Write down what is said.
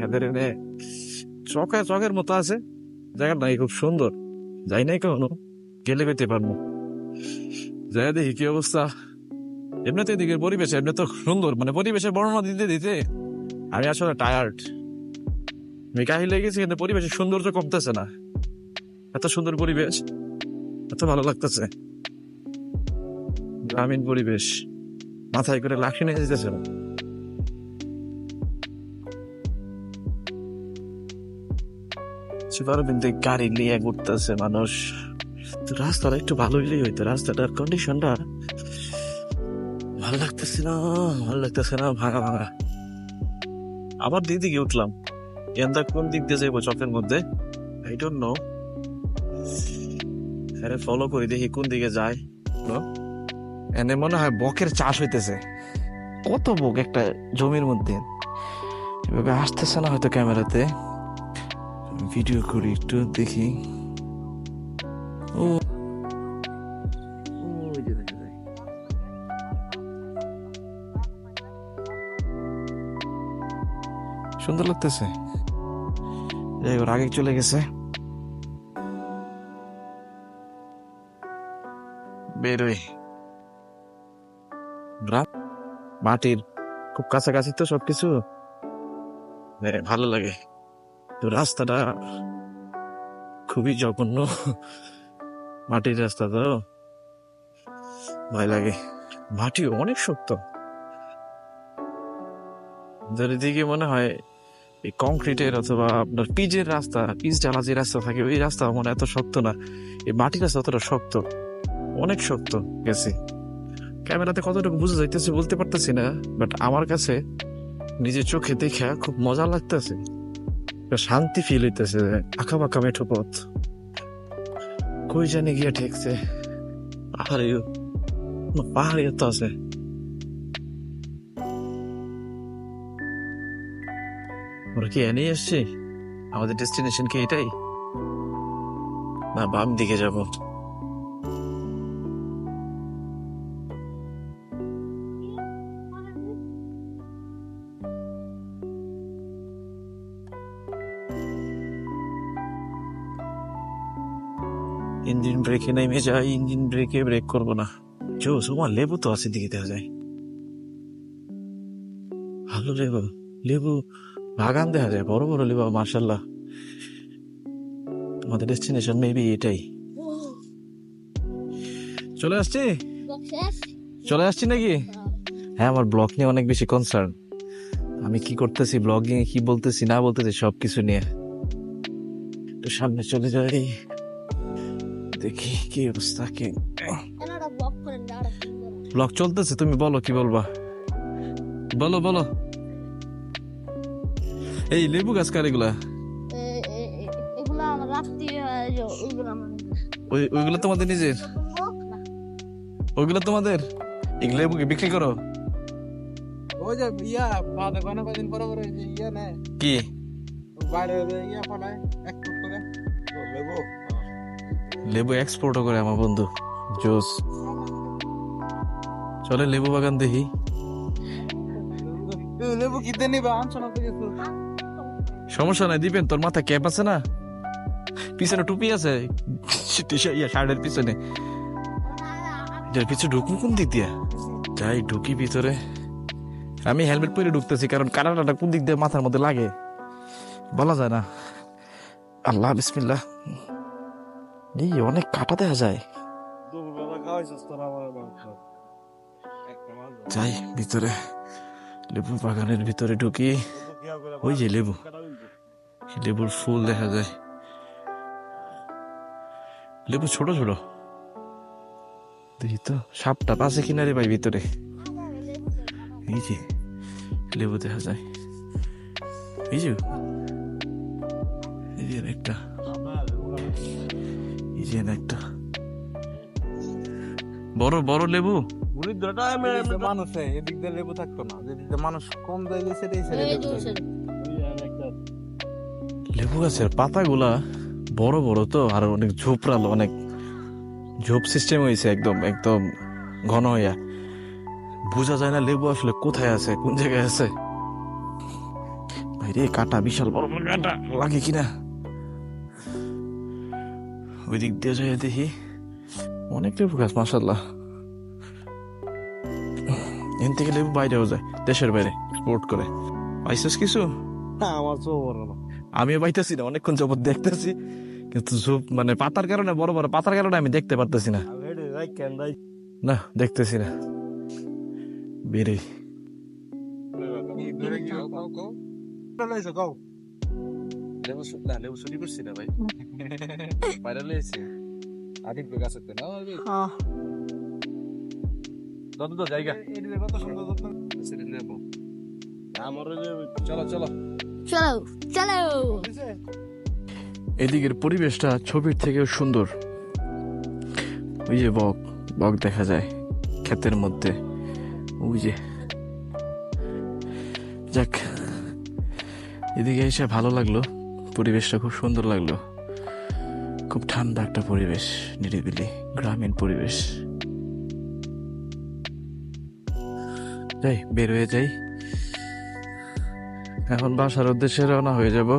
এদের এনে চকের মতো আছে, জায়গাটা নাকি খুব সুন্দর। যাই নাই কখনো, গেলে পেতে পারবো। যাই দেখি কি অবস্থা। এমনিতে এদিকের পরিবেশ এমনি তো সুন্দর, মানে পরিবেশের বর্ণনা দিতে দিতে আমি আসলে টায়ার্ড। আমি কাহিল লেগেছি, কিন্তু পরিবেশের সৌন্দর্য কমতেছে না। এত সুন্দর পরিবেশ, এত ভালো লাগতেছে। গ্রামীণ পরিবেশ, মাথায় করে লাঠি নিয়ে যেতেছে না। কিন্তু গাড়ি নিয়ে ঘুরতেছে মানুষ। তো রাস্তাটা একটু ভালো হইলেই হইতো, রাস্তাটার কন্ডিশনটা ভালো লাগতেছে না, ভালো লাগতেছে না, ভাঙা ভাঙা। আবার দিকে উঠলাম, এন্দা কোন দিক দিয়ে যাইবো চকের মধ্যে, এই জন্য ফলো করি, দেখি কোন দিকে যায়। এনে মনে হয় বকের চাষ হইতেছে, কত বক একটা জমির মধ্যে। এভাবে আসতেছে না হয়তো ক্যামেরাতে, ভিডিও করি একটু দেখি। ও সুন্দর লাগতেছে। যাই ওর আগে চলে গেছে, বেরোয়। মাটির খুব কাছাকাছি তো সবকিছু, ভালো লাগে। তো রাস্তাটা খুবই জঘন্য, মাটির রাস্তা তো ভয় লাগে। মাটিও অনেক শক্ত, দিকে মনে হয় এই কংক্রিটের অথবা আপনার পিচের রাস্তা, পিচ ঢালা যে রাস্তা থাকে ওই রাস্তা মনে এত শক্ত না। এই মাটির রাস্তা অতটা শক্ত, অনেক শক্ত গেছে। ক্যামেরাতে কতটুকু বুঝা যাইতেছে বলতে পারতেছি না, বাট আমার কাছে নিজের চোখে দেখা খুব মজা লাগতেছে, শান্তি ফিল হইতেছে। আঁকা বাঁকা মেঠো পথ, কই জানি গিয়া ঠেকছে। পাহাড়ি তো আছে। ওরা কি এনে এসছি? আমাদের ডেস্টিনেশন কি এটাই, না বাম দিকে যাব? ইঞ্জিন ব্রেকে নেমে যাই, ইঞ্জিন ব্রেকে ব্রেক করবো না। তোমার লেবু তো আছে, দিকে দেখা যায় ভালো লেবু, লেবু বাগান দেখা যায়, বড় বড় লেবু, মার্শাল্লাহ। আমাদের ডেস্টিনেশন মেবি এটাই। চলে আসছি, চলে আসছি নাকি? হ্যাঁ, আমার ব্লগ নিয়ে অনেক বেশি কনসার্ন। আমি কি করতেছি, ব্লগিং কি বলতেছি না বলতেছি সবকিছু নিয়ে। তো সামনে চলে যাই, দেখি কি অবস্থা। কি ব্লগ চলতেছে, তুমি বলো কি বলবা, বলো বলো। এই লেবু গাছ কার এগুলা? ওইগুলো তোমাদের নিজের? ওইগুলো তোমাদের? এই লেবু কি বিক্রি করো? ওই যে ইয়া বাদে কোন কদিন পরে পরে ইয়া নেয় কি বাইরে ইয়া ফলায় এক্সপোর্ট করে লেবু। লেবু এক্সপোর্টও করে আমার বন্ধু, জোস। চলে লেবু বাগান দেখি। লেবু কিনতে নিবা আনছো না কিছু? সমস্যা নাই, দিবেন। তোর মাথায় ক্যাপ আছে না, পিছনে টুপি আছে, শার্টের পিছনে। পিছনে ঢুকবো কোন দিক দিয়ে? যাই ঢুকি ভিতরে। আমি হেলমেট পরে ঢুকতেছি, কারণ কাটাটা কোন দিক দিয়ে মাথার মধ্যে লাগে বলা যায় না। আল্লাহ বিসমিল্লাহ। এই অনেক কাটা দেখা যায়। যাই ভিতরে, লেবু বাগানের ভিতরে ঢুকি। ওই যে লেবু, লেবুর ফুল দেখা যায়। লেবু ছোট ছোট, দেখি তো সাপটা আছে কিনারে ভাই ভিতরে। এই যে লেবু দেখা যায়, এই যে একটা, এই যে একটা বড় বড় লেবু। মানুষ এদিক দিয়ে লেবু থাকতো না, যেদিক দিয়ে মানুষ কম যায় সেটাই লেবু গাছের পাতাগুলা বড় বড় তো, আর অনেক ঝোপড়ালো, অনেক ঝোপ সিস্টেম হয়েছে, একদম একদম ঘন হইয়া। বোঝা যায় না লেবু আসলে কোথায় আছে, কোন জায়গায় আছে। ভাইরে কাটা, বিশাল বড় বড় কাটা, লাগে কিনা। ওই দিক দিয়ে যাই দেখি, অনেক লেবু গাছ মাশাল্লাহ। এখান থেকে লেবু বাইরেও যায়, দেশের বাইরে এক্সপোর্ট করে। পাইছিস কিছু? আমার চো বড় না। আমিও পাইতেছি না, অনেকক্ষণ যাবত দেখতেছি, কিন্তু মানে পাতার কারণে, বড় বড় পাতার কারণে আমি দেখতে পারতেছি না। না, দেখতেছি না। বেরে লেবু চুরি করছি না ভাই, বাইরে লইছি আদিব গাছ আছে না যত তো জায়গা আমার চলো চলো চলো চলো। এদিকের পরিবেশটা ছবির থেকেও সুন্দর। ওই যে বক, বক দেখা যায় ক্ষেতের মধ্যে, ওই যে। যাক, এদিকে এসে ভালো লাগলো, পরিবেশটা খুব সুন্দর লাগলো। খুব ঠান্ডা একটা পরিবেশ, নিরিবিলি গ্রামীণ পরিবেশ। যাই, বের হয়ে যাই, এখন বাসার উদ্দেশ্যে রওনা হয়ে যাব।